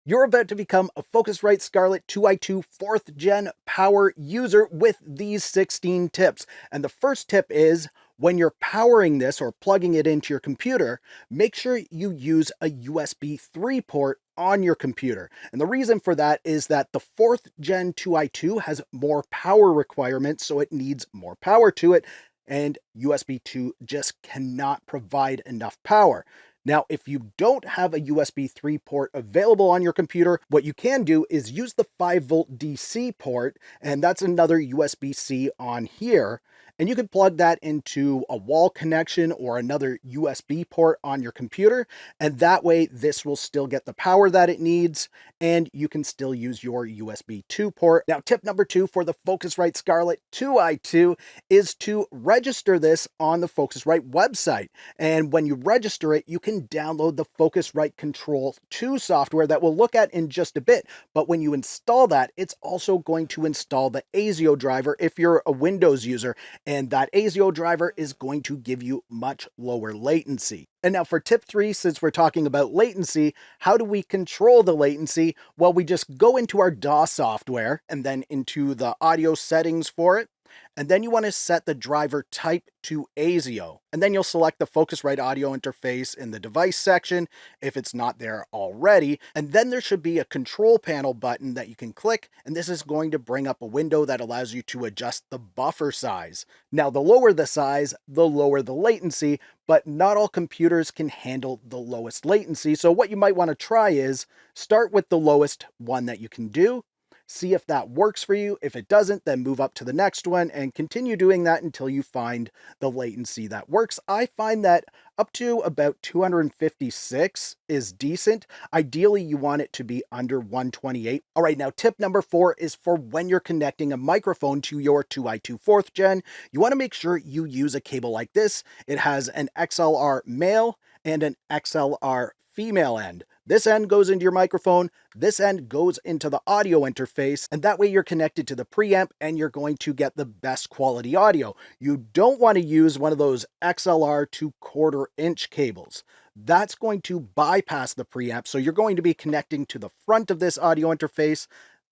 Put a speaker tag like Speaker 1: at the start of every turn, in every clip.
Speaker 1: You're about to become a Focusrite Scarlett 2i2 4th Gen power user with these 16 tips. And the first tip is when you're powering this or plugging it into your computer, make sure you use a USB 3 port on your computer. And the reason for that is that the 4th Gen 2i2 has more power requirements, so it needs more power to it, and USB 2 just cannot provide enough power. Now, if you don't have a USB 3 port available on your computer, what you can do is use the 5-volt DC port, and that's another USB-C on here. And you can plug that into a wall connection or another USB port on your computer, and that way this will still get the power that it needs, and you can still use your USB 2 port. Now, tip number 2 for the Focusrite Scarlett 2i2 is to register this on the Focusrite website. And when you register it, you can download the Focusrite Control 2 software that we'll look at in just a bit. But when you install that, it's also going to install the ASIO driver if you're a Windows user. And that ASIO driver is going to give you much lower latency. And now for tip 3, since we're talking about latency, how do we control the latency? Well, we just go into our DAW software and then into the audio settings for it. And then you want to set the driver type to ASIO. And then you'll select the Focusrite audio interface in the device section if it's not there already. And then there should be a control panel button that you can click. And this is going to bring up a window that allows you to adjust the buffer size. Now, the lower the size, the lower the latency, but not all computers can handle the lowest latency. So what you might want to try is start with the lowest one that you can do. See if that works for you. If it doesn't, then move up to the next one and continue doing that until you find the latency that works. I find that up to about 256 is decent. Ideally, you want it to be under 128. All right, now tip number 4 is for when you're connecting a microphone to your 2i2 4th Gen. You want to make sure you use a cable like this. It has an XLR male and an XLR female end. This end goes into your microphone, this end goes into the audio interface, and that way you're connected to the preamp and you're going to get the best quality audio. You don't want to use one of those XLR to 1/4 inch cables. That's going to bypass the preamp, so you're going to be connecting to the front of this audio interface.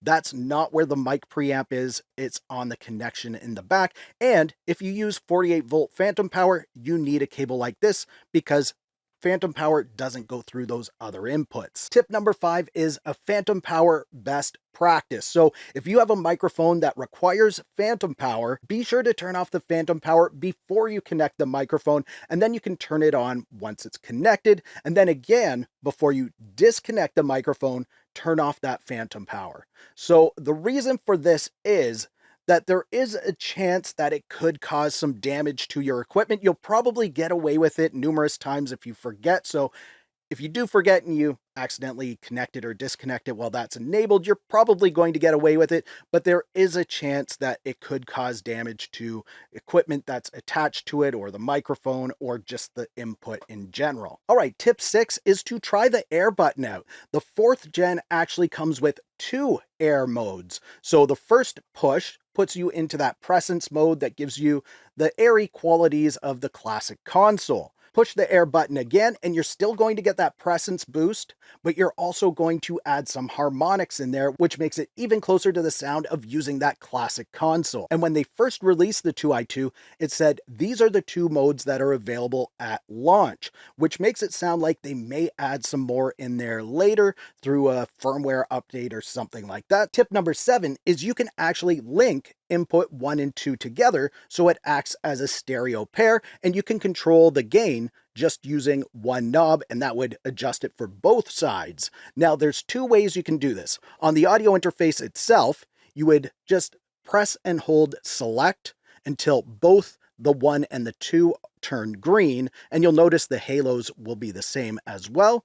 Speaker 1: That's not where the mic preamp is, it's on the connection in the back. And if you use 48-volt phantom power, you need a cable like this because phantom power doesn't go through those other inputs. Tip number 5 is a phantom power best practice. So if you have a microphone that requires phantom power, be sure to turn off the phantom power before you connect the microphone, and then you can turn it on once it's connected. And then again, before you disconnect the microphone, turn off that phantom power. So the reason for this is that there is a chance that it could cause some damage to your equipment. You'll probably get away with it numerous times if you forget. So if you do forget and you accidentally connect it or disconnect it while that's enabled, you're probably going to get away with it, but there is a chance that it could cause damage to equipment that's attached to it or the microphone or just the input in general. All right, tip 6 is to try the air button out. The 4th Gen actually comes with 2 air modes. So the first push puts you into that presence mode that gives you the airy qualities of the classic console. Push the air button again, and you're still going to get that presence boost, but you're also going to add some harmonics in there, which makes it even closer to the sound of using that classic console. And when they first released the 2i2, it said these are the 2 modes that are available at launch, which makes it sound like they may add some more in there later through a firmware update or something like that. Tip number 7 is you can actually link input 1 and 2 together so it acts as a stereo pair, and you can control the gain just using one knob, and that would adjust it for both sides. Now there's 2 ways you can do this. On the audio interface itself, you would just press and hold select until both the 1 and the 2 turn green, and you'll notice the halos will be the same as well.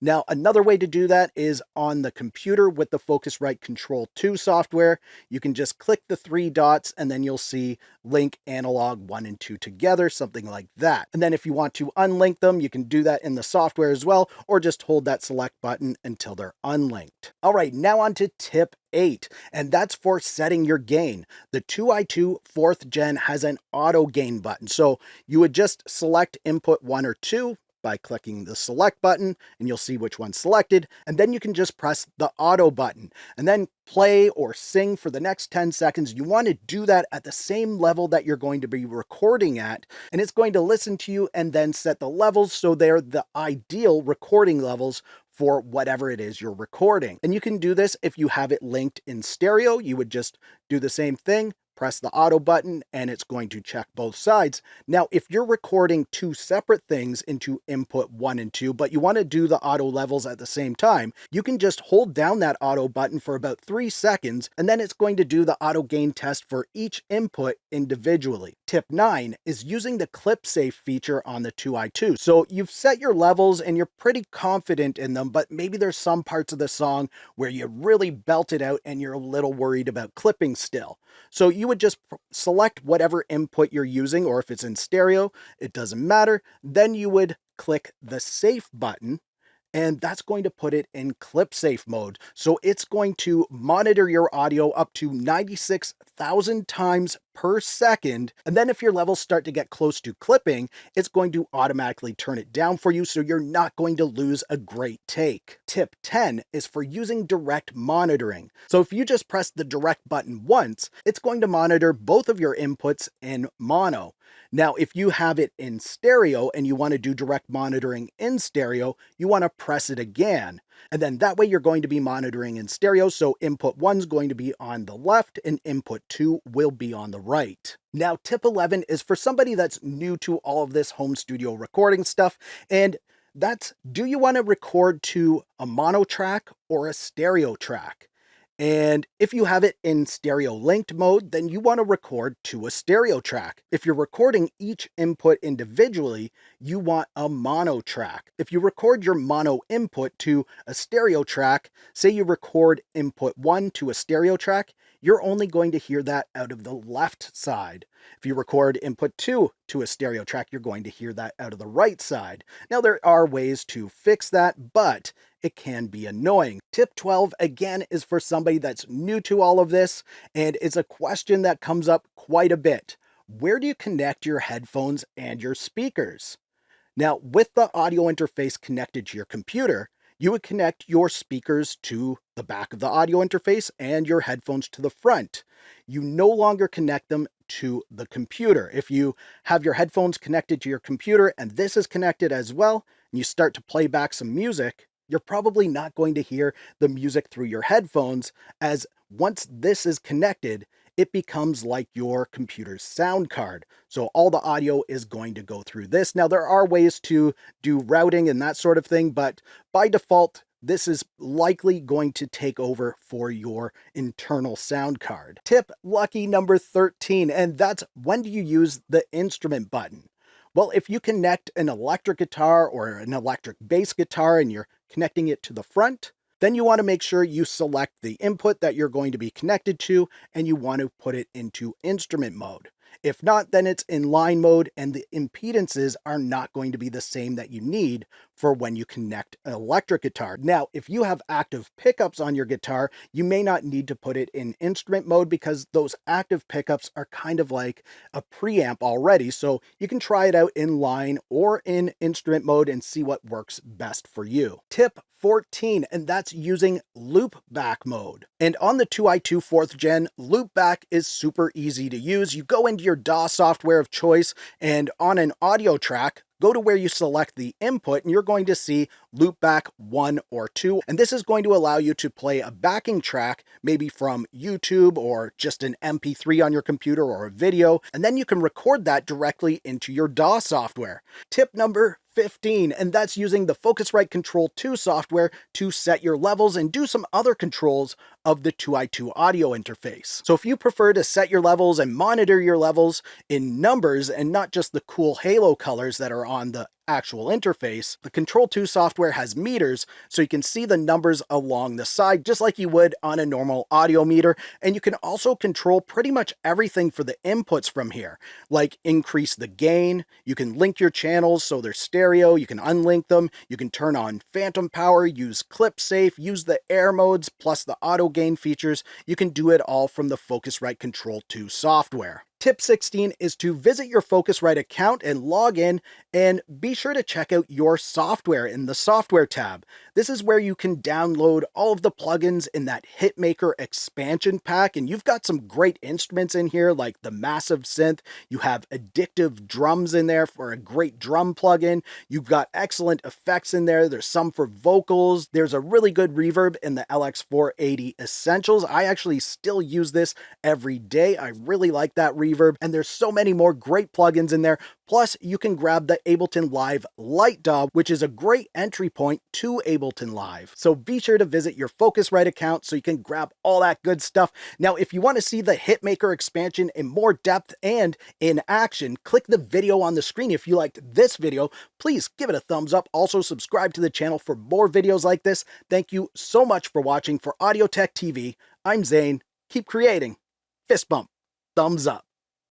Speaker 1: Now, another way to do that is on the computer with the Focusrite Control 2 software. You can just click the 3 dots and then you'll see link analog 1 and 2 together, something like that. And then if you want to unlink them, you can do that in the software as well, or just hold that select button until they're unlinked. All right, now on to tip 8, and that's for setting your gain. The 2i2 4th Gen has an auto gain button. So you would just select input 1 or 2, by clicking the select button, and you'll see which one's selected, and then you can just press the auto button and then play or sing for the next 10 seconds. You want to do that at the same level that you're going to be recording at, and it's going to listen to you and then set the levels so they're the ideal recording levels for whatever it is you're recording. And you can do this if you have it linked in stereo. You would just do the same thing, press the auto button, and it's going to check both sides. Now, if you're recording two separate things into input 1 and 2, but you want to do the auto levels at the same time, you can just hold down that auto button for about 3 seconds, and then it's going to do the auto gain test for each input individually. Tip 9 is using the clip safe feature on the 2i2. So you've set your levels and you're pretty confident in them, but maybe there's some parts of the song where you really belt it out and you're a little worried about clipping still. So you would just select whatever input you're using, or if it's in stereo, it doesn't matter. Then you would click the safe button, and that's going to put it in clip safe mode. So it's going to monitor your audio up to 96,000 times per second. And then if your levels start to get close to clipping, it's going to automatically turn it down for you, so you're not going to lose a great take. Tip 10 is for using direct monitoring. So if you just press the direct button once, it's going to monitor both of your inputs in mono. Now, if you have it in stereo and you want to do direct monitoring in stereo, you want to press it again. And then that way you're going to be monitoring in stereo. So input 1 is going to be on the left and input 2 will be on the right. Now, tip 11 is for somebody that's new to all of this home studio recording stuff. And that's, do you want to record to a mono track or a stereo track? And if you have it in stereo linked mode, then you want to record to a stereo track. If you're recording each input individually, you want a mono track. If you record your mono input to a stereo track, say you record input 1 to a stereo track, you're only going to hear that out of the left side. If you record input 2 to a stereo track, you're going to hear that out of the right side. Now, there are ways to fix that, but it can be annoying. Tip 12, again, is for somebody that's new to all of this, and it's a question that comes up quite a bit. Where do you connect your headphones and your speakers? Now, with the audio interface connected to your computer, you would connect your speakers to the back of the audio interface and your headphones to the front. You no longer connect them to the computer. If you have your headphones connected to your computer and this is connected as well, and you start to play back some music, you're probably not going to hear the music through your headphones, as once this is connected, it becomes like your computer's sound card. So all the audio is going to go through this. Now, there are ways to do routing and that sort of thing, but by default, this is likely going to take over for your internal sound card. Tip lucky number 13, and that's when do you use the instrument button? Well, if you connect an electric guitar or an electric bass guitar and you're connecting it to the front, then you want to make sure you select the input that you're going to be connected to and you want to put it into instrument mode. If not, then it's in line mode and the impedances are not going to be the same that you need for when you connect an electric guitar. Now, if you have active pickups on your guitar, you may not need to put it in instrument mode because those active pickups are kind of like a preamp already. So you can try it out in line or in instrument mode and see what works best for you. Tip 14, and that's using Loopback mode. And on the 2i2 4th Gen, Loopback is super easy to use. You go into your DAW software of choice, and on an audio track, go to where you select the input and you're going to see Loopback 1 or 2. And this is going to allow you to play a backing track, maybe from YouTube or just an MP3 on your computer or a video. And then you can record that directly into your DAW software. Tip number 15, and that's using the Focusrite Control 2 software to set your levels and do some other controls of the 2i2 audio interface. So if you prefer to set your levels and monitor your levels in numbers and not just the cool halo colors that are on the actual interface, the Control 2 software has meters, so you can see the numbers along the side just like you would on a normal audio meter. And you can also control pretty much everything for the inputs from here, like increase the gain, you can link your channels so they're stereo, you can unlink them, you can turn on phantom power, use clip safe, use the air modes plus the auto gain features. You can do it all from the Focusrite Control 2 software. Tip 16 is to visit your Focusrite account and log in, and be sure to check out your software in the software tab. This is where you can download all of the plugins in that Hitmaker expansion pack, and you've got some great instruments in here like the massive synth. You have addictive drums in there for a great drum plugin. You've got excellent effects in there. There's some for vocals. There's a really good reverb in the LX480 Essentials. I actually still use this every day. I really like that reverb, and there's so many more great plugins in there. Plus, you can grab the Ableton Live Light Dog, which is a great entry point to Ableton Live. So be sure to visit your Focusrite account so you can grab all that good stuff. Now, if you want to see the Hitmaker expansion in more depth and in action, click the video on the screen. If you liked this video, please give it a thumbs up. Also, subscribe to the channel for more videos like this. Thank you so much for watching. For Audio Tech TV, I'm Zane. Keep creating. Fist bump. Thumbs up.